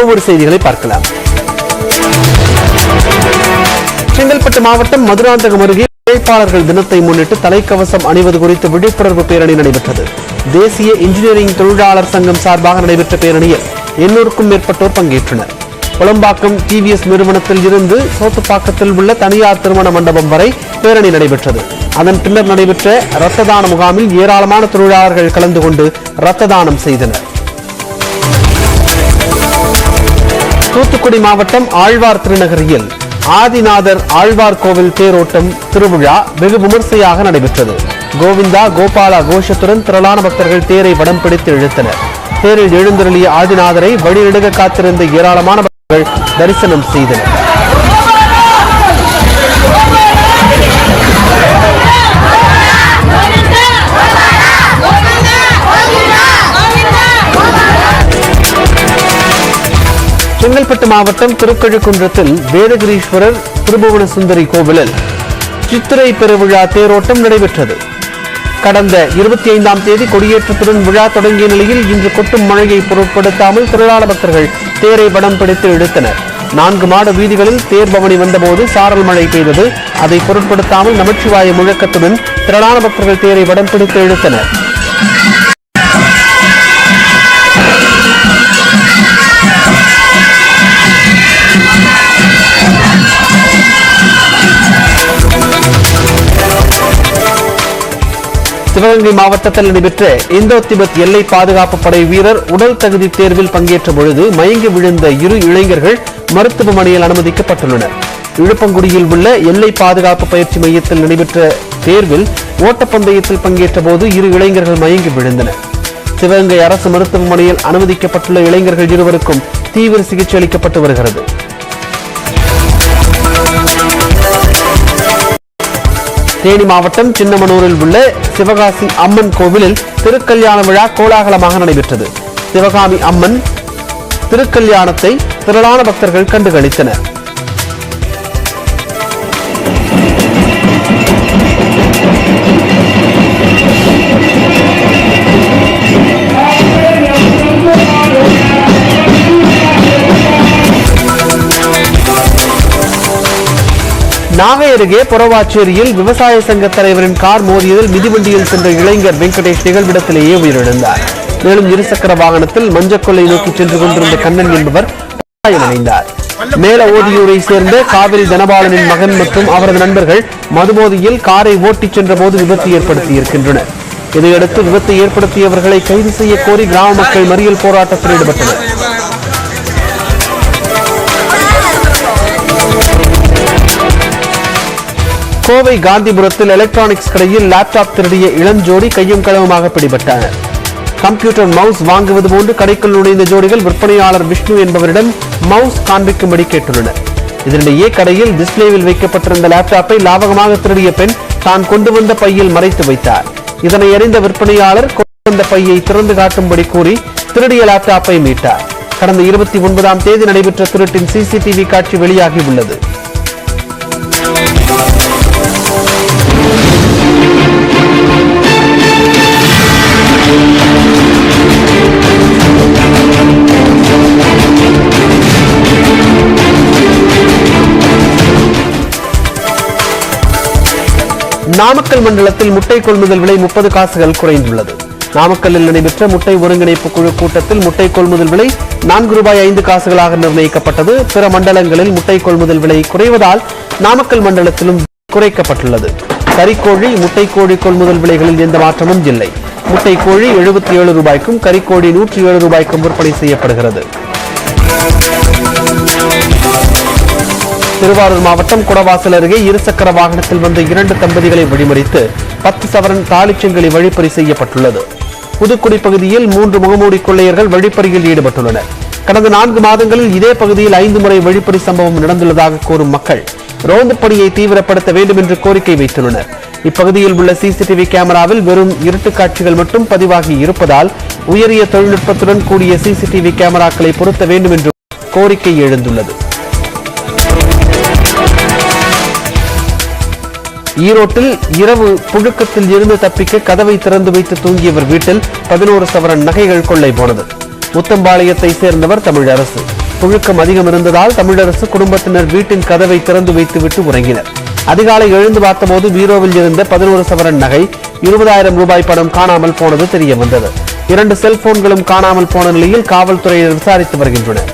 ஒவ்வொரு செய்திகளை பார்க்கலாம். செங்கல்பட்டு மாவட்டம் மதுராந்தகம் அருகே உழைப்பாளர்கள் தினத்தை முன்னிட்டு தலைக்கவசம் அணிவது குறித்து விழிப்புணர்வு பேரணி நடைபெற்றது. தேசிய இன்ஜினியரிங் தொழிலாளர் சங்கம் சார்பாக நடைபெற்ற பேரணியில் 800க்கும் மேற்பட்டோர் பங்கேற்றனர். குளம்பாக்கம் டிவிஎஸ் நிறுவனத்தில் இருந்து சோத்துப்பாக்கத்தில் உள்ள தனியார் திருமண மண்டபம் வரை பேரணி நடைபெற்றது. அதன் பின்னர் நடைபெற்ற இரத்த தான முகாமில் ஏராளமான தொழிலாளர்கள் கலந்து கொண்டு இரத்த தானம் செய்தனர். தூத்துக்குடி மாவட்டம் ஆழ்வார் திருநகரியில் ஆதிநாதர் ஆழ்வார் கோவில் தேரோட்டம் திருவிழா வெகு விமர்சையாக நடைபெற்றது. கோவிந்தா கோபாலா கோஷத்துடன் திரளான பக்தர்கள் தேரை வடம் பிடித்து இழுத்தனர். தேரில் எழுந்தருளிய ஆதிநாதரை வழிநெடுக காத்திருந்த ஏராளமான பக்தர்கள் தரிசனம் செய்தனர். செங்கல்பட்டு மாவட்டம் திருக்கழுக்குன்றத்தில் வேதகிரீஸ்வரர் திருபுவன சுந்தரி கோவிலில் சித்திரை பெருவிழா தேரோட்டம் நடைபெற்றது. கடந்த 25ஆம் தேதி கொடியேற்றத்துடன் விழா தொடங்கிய நிலையில் இன்று கொட்டும் மழையை பொருட்படுத்தாமல் திரளான பக்தர்கள் தேரை வடம் பிடித்து இழுத்தனர். 4 மாட வீதிகளில் தேர் பவனி வந்தபோது சாரல் மழை பெய்தது. அதை பொருட்படுத்தாமல் நமச்சிவாய முழக்கத்துடன் திரளான பக்தர்கள் தேரை வடம் பிடித்து இழுத்தனர். சிவகங்கை மாவட்டத்தில் நடைபெற்ற இந்தோ திபெத் எல்லை பாதுகாப்பு படை வீரர் உடல் தகுதி தேர்வில் பங்கேற்ற பொழுது மயங்கி விழுந்த 2 இளைஞர்கள் மருத்துவமனையில் அனுமதிக்கப்பட்டுள்ளனர். இழுப்பங்குடியில் உள்ள எல்லை பாதுகாப்பு பயிற்சி மையத்தில் நடைபெற்ற தேர்வில் ஓட்டப்பந்தயத்தில் பங்கேற்ற போது 2 இளைஞர்கள் மயங்கி விழுந்தனர். சிவகங்கை அரசு மருத்துவமனையில் அனுமதிக்கப்பட்டுள்ள இளைஞர்கள் 2வருக்கும் தீவிர சிகிச்சை அளிக்கப்பட்டு வருகிறது. தேனி மாவட்டம் சின்னமனூரில் உள்ள சிவகாசி அம்மன் கோவிலில் திருக்கல்யாண விழா கோலாகலமாக நடைபெற்றது. சிவகாமி அம்மன் திருக்கல்யாணத்தை திரளான பக்தர்கள் கண்டுகளித்தனர். நாகை அருகே புறவாச்சேரியில் விவசாய சங்க தலைவரின் கார் மோதியதில் மிதிவண்டியில் சென்ற இளைஞர் வெங்கடேஷ் நிகழ்விடத்திலேயே உயிரிழந்தார். மேலும் இருசக்கர வாகனத்தில் மஞ்சக்கொல்லை நோக்கி சென்று கொண்டிருந்த கண்ணன் என்பவர் காயமடைந்தார். மேல ஓதியூரை சேர்ந்த காவிரி தனபாலனின் மகன் மற்றும் அவரது நண்பர்கள் மதுபோதையில் காரை ஓட்டிச் சென்ற போது விபத்து ஏற்படுத்தியிருக்கின்றனர். இதையடுத்து விபத்தை ஏற்படுத்தியவர்களை கைது செய்ய கோரி கிராம மக்கள் மறியல் போராட்டத்தில் ஈடுபட்டனர். கோவை காந்திபுரத்தில் எலக்ட்ரானிக்ஸ் கடையில் லேப்டாப் திருடிய இளஞ்சோடி கையும் களவுமாக பிடிபட்டனர். கம்ப்யூட்டர் மவுஸ் வாங்குவது போன்று கடைக்குள் நுழைந்த ஜோடிகள் விற்பனையாளர் விஷ்ணு என்பவரிடம் மவுஸ் காண்பிக்கும்படி கேட்டுள்ளனர். இதனிடையே கடையில் டிஸ்பிளேவில் வைக்கப்பட்டிருந்த லேப்டாப்பை லாபகமாக திருடிய பெண் தான் கொண்டு வந்த பையில் மறைத்து வைத்தார். இதனை அறிந்த விற்பனையாளர் கொண்டு வந்த பையை திறந்து காட்டும்படி கூறி திருடிய லேப்டாப்பை மீட்டார். கடந்த 29ஆம் தேதி நடைபெற்ற திருட்டின் சிசிடிவி காட்சி வெளியாகி உள்ளது. நாமக்கல் மண்டலத்தில் முட்டை கொள்முதல் விலை 30 காசுகள் குறைந்துள்ளது. நாமக்கல்லில் நடைபெற்ற முட்டை ஒருங்கிணைப்பு குழு கூட்டத்தில் முட்டை கொள்முதல் விலை ₹4.5 நிர்ணயிக்கப்பட்டது. பிற மண்டலங்களில் முட்டை கொள்முதல் விலை குறைவதால் நாமக்கல் மண்டலத்திலும் குறைக்கப்பட்டுள்ளது. கறிக்கோழி முட்டைக்கோழி கொள்முதல் விலைகளில் எந்த மாற்றமும் இல்லை. முட்டைக்கோழி ₹77, கறிக்கோழி ₹107 விற்பனை செய்யப்படுகிறது. திருவாரூர் மாவட்டம் குடவாசல் அருகே இருசக்கர வாகனத்தில் வந்த 2 தம்பதிகளை வழிமறித்து 10 சவரன் தாலிச்செங்கலி வழிப்பறி செய்யப்பட்டுள்ளது. புதுக்குடி பகுதியில் 3 முகமூடி கொள்ளையர்கள் வழிப்பறியில் ஈடுபட்டுள்ளனர். கடந்த 4 மாதங்களில் இதே பகுதியில் 5 முறை வழிப்பறி சம்பவம் நடந்துள்ளதாக கூறும் மக்கள் ரோந்து பணியை தீவிரப்படுத்த வேண்டும் என்று கோரிக்கை வைத்துள்ளனர். இப்பகுதியில் உள்ள சிசிடிவி கேமராவில் வெறும் இருட்டு காட்சிகள் மட்டும் பதிவாகி இருப்பதால் உயரிய தொழில்நுட்பத்துடன் கூடிய சிசிடிவி கேமராக்களை பொருத்த வேண்டும் என்று கோரிக்கை எழுந்துள்ளது. ஈரோட்டில் இரவு புழுக்கத்தில் இருந்து தப்பிக்க கதவை திறந்து வைத்து தூங்கியவர் வீட்டில் 11 சவரன் நகைகள் கொள்ளை போனது. முத்தம்பாளையத்தை சேர்ந்தவர் தமிழரசு. புழுக்கம் அதிகம் இருந்ததால் தமிழரசு குடும்பத்தினர் வீட்டின் கதவை திறந்து வைத்துவிட்டு உறங்கினர். அதிகாலை எழுந்து பார்த்தபோது பீரோவில் இருந்த 11 சவரன் நகை, 20,000 ரூபாய் பணம் காணாமல் போனது தெரிய வந்தது. 2 செல்போன்களும் காணாமல் போன நிலையில் காவல்துறையினர் விசாரித்து வருகின்றனர்.